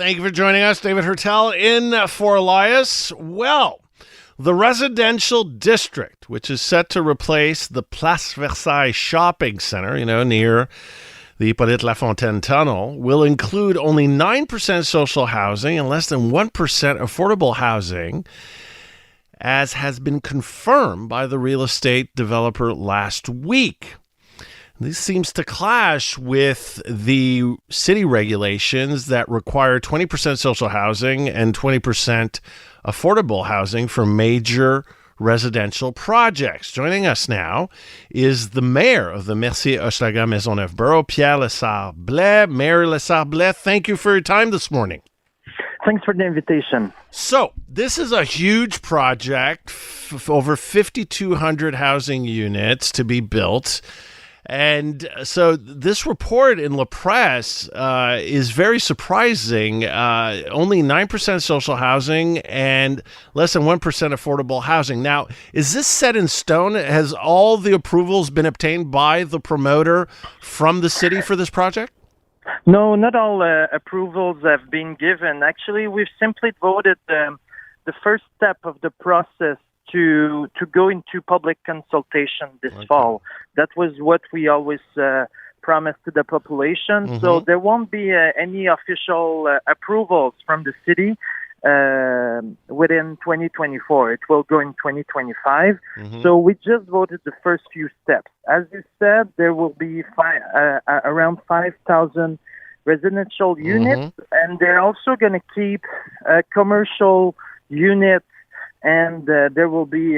Thank you for joining us, David Hertel in Fort Elias. Well, the residential district, which is set to replace the Place Versailles shopping center, near the Hippolyte Lafontaine Tunnel, will include only 9% social housing and less than 1% affordable housing, as has been confirmed by the real estate developer last week. This seems to clash with the city regulations that require 20% social housing and 20% affordable housing for major residential projects. Joining us now is the mayor of the Mercier-Hochelaga-Maisonneuve borough, Pierre Lessard-Blais. Mayor Lessard-Blais, thank you for your time this morning. Thanks for the invitation. So, this is a huge project, over 5,200 housing units to be built. And so this report in La Presse is very surprising. Only 9% social housing and less than 1% affordable housing. Now, is this set in stone? Has all the approvals been obtained by the promoter from the city for this project? No, not all approvals have been given. Actually, we've simply voted the first step of the process to go into public consultation this fall. That was what we always promised to the population. Mm-hmm. So there won't be any official approvals from the city within 2024. It will go in 2025. Mm-hmm. So we just voted the first few steps. As you said, there will be around 5,000 residential units, and they're also going to keep commercial units. And there will be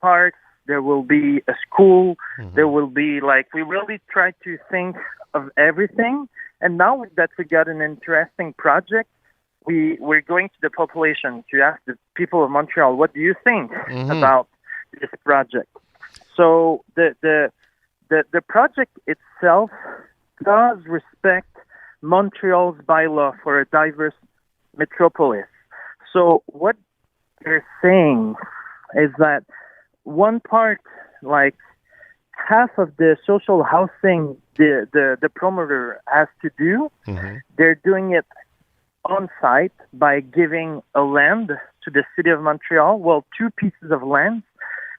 parks, there will be a school, there will be, we really try to think of everything. And now that we got an interesting project, we're going to the population to ask the people of Montreal, what do you think about this project? So the project itself does respect Montreal's bylaw for a diverse metropolis. So what they're saying is that one part, half of the social housing the promoter has to do, they're doing it on site by giving a land to the city of Montreal, two pieces of land,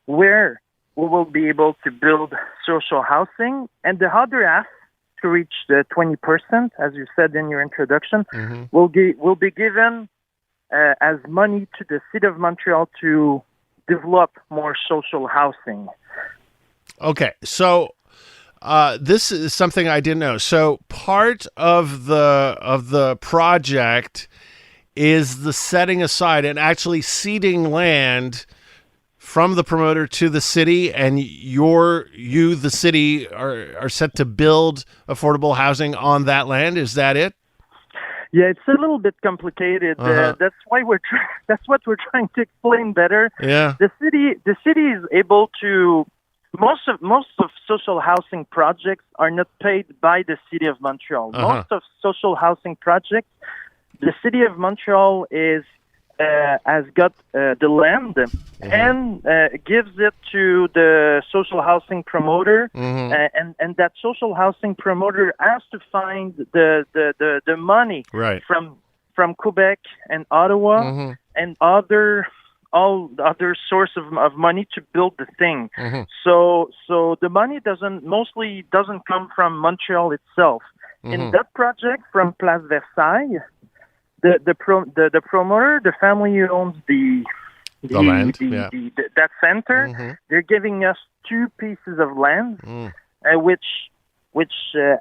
where we will be able to build social housing, and the other half, to reach the 20%, as you said in your introduction, will be given as money to the city of Montreal to develop more social housing. Okay, so this is something I didn't know. So part of the project is the setting aside and actually ceding land from the promoter to the city, and the city are set to build affordable housing on that land. Is that it? Yeah, it's a little bit complicated. That's what we're trying to explain better. Yeah, the city is able to. Most of social housing projects are not paid by the city of Montreal. Most of social housing projects, the city of Montreal has got the land and gives it to the social housing promoter, and that social housing promoter has to find the money from Quebec and Ottawa and all other source of money to build the thing. So the money mostly doesn't come from Montreal itself. In that project from Place Versailles, the promoter, the family who owns the land, that center, they're giving us two pieces of land, which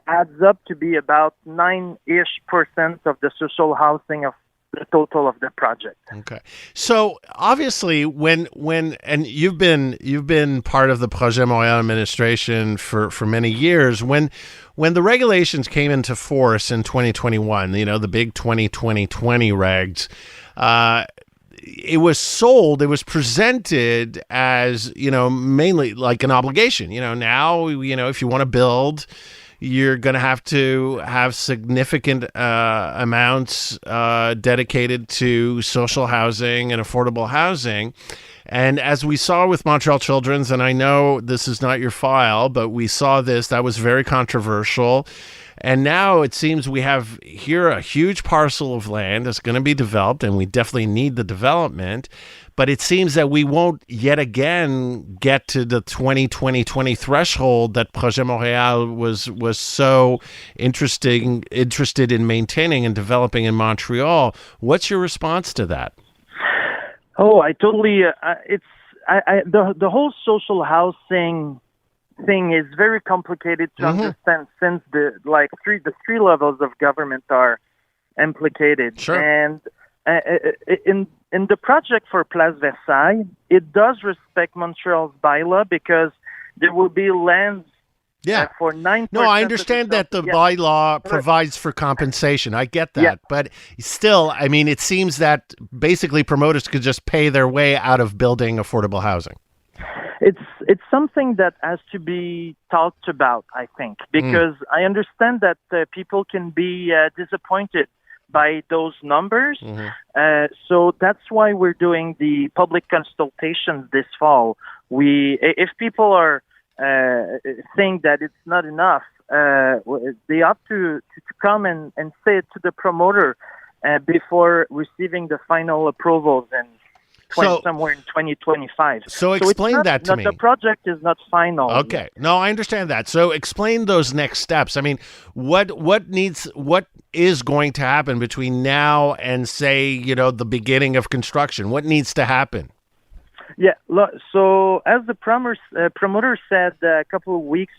adds up to be about 9-ish% of the social housing of the total of the project. Okay, so obviously, when and you've been part of the Projet Montréal administration for many years. When the regulations came into force in 2021, the big 2020 regs, it was presented as mainly like an obligation. Now if you want to build, you're going to have significant amounts dedicated to social housing and affordable housing. And as we saw with Montreal Children's, and I know this is not your file, but we saw this, that was very controversial. And now it seems we have here a huge parcel of land that's going to be developed, and we definitely need the development. But it seems that we won't yet again get to the 2020 threshold that Projet Montréal was so interested in maintaining and developing in Montreal. What's your response to that? Oh, I totally. The whole social housing thing is very complicated to understand, since the three levels of government are implicated. Sure. And in the project for Place Versailles, it does respect Montreal's bylaw, because there will be lands for 9%. No, I understand that the bylaw provides for compensation. I get that. Yeah. But still, I mean, it seems that basically promoters could just pay their way out of building affordable housing. It's something that has to be talked about, I think, because I understand that people can be disappointed by those numbers. So that's why we're doing the public consultations this fall. If people are think that it's not enough, they ought to come and say it to the promoter before receiving the final approvals somewhere in 2025. So explain that to me. The project is not final. Okay. No, I understand that. So explain those next steps. I mean, what is going to happen between now and, say, the beginning of construction? What needs to happen? Yeah. So as the promoter said a couple of weeks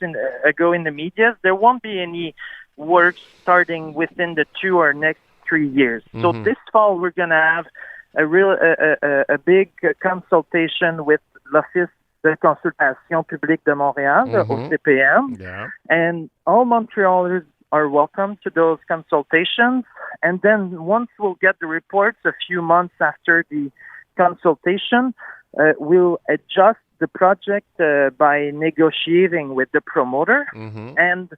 ago in the media, there won't be any work starting within the 2 or next 3 years. So this fall we're going to have a big consultation with l'Office de consultation publique de Montréal, OCPM, and all Montrealers are welcome to those consultations. And then once we'll get the reports a few months after the consultation, we'll adjust the project by negotiating with the promoter, and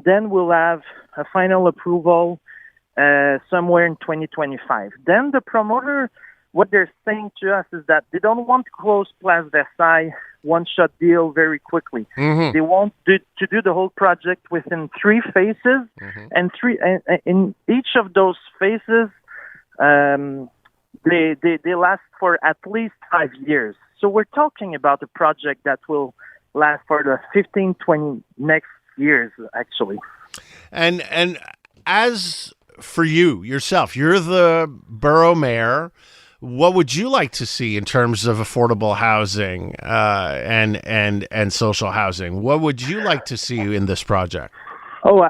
then we'll have a final approval somewhere in 2025. Then the promoter, what they're saying to us is that they don't want to close Place Versailles one-shot deal very quickly. They want to do the whole project within 3 phases, and in each of those phases, they last for at least 5 years. So we're talking about a project that will last for the 15, 20 next years, actually. And as for you yourself, you're the borough mayor. What would you like to see in terms of affordable housing and social housing? What would you like to see in this project? Oh,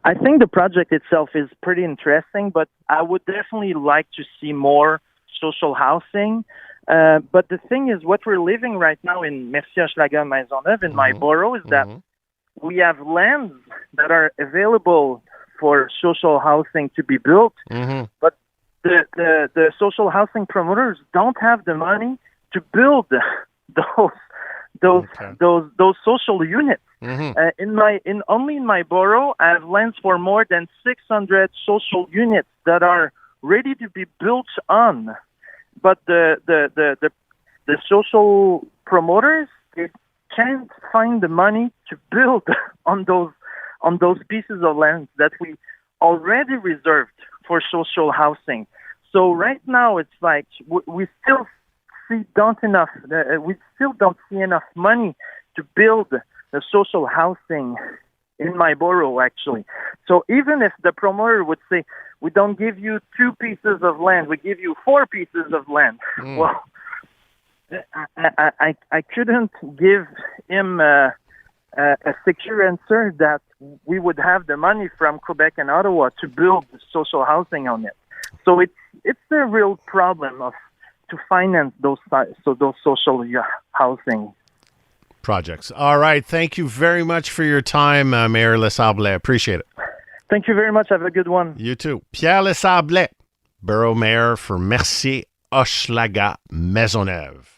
I think the project itself is pretty interesting, but I would definitely like to see more social housing. But the thing is, what we're living right now in Mercier-Hochelaga-Maisonneuve, in my borough, is that we have lands that are available for social housing to be built, but the social housing promoters don't have the money to build those social units. Only in my borough, I have lands for more than 600 social units that are ready to be built on, but the social promoters, they can't find the money to build on those pieces of land that we already reserved for social housing. So right now it's like we still don't see enough money to build the social housing in my borough, actually. So even if the promoter would say, we don't give you 2 pieces of land, we give you 4 pieces of land. Well, I couldn't give him a secure answer that we would have the money from Quebec and Ottawa to build social housing on it. So it's a real problem to finance those social housing projects. All right. Thank you very much for your time, Mayor Lessard-Blais. Appreciate it. Thank you very much. Have a good one. You too. Pierre Lessard-Blais, Borough Mayor for Mercier-Hochelaga-Maisonneuve.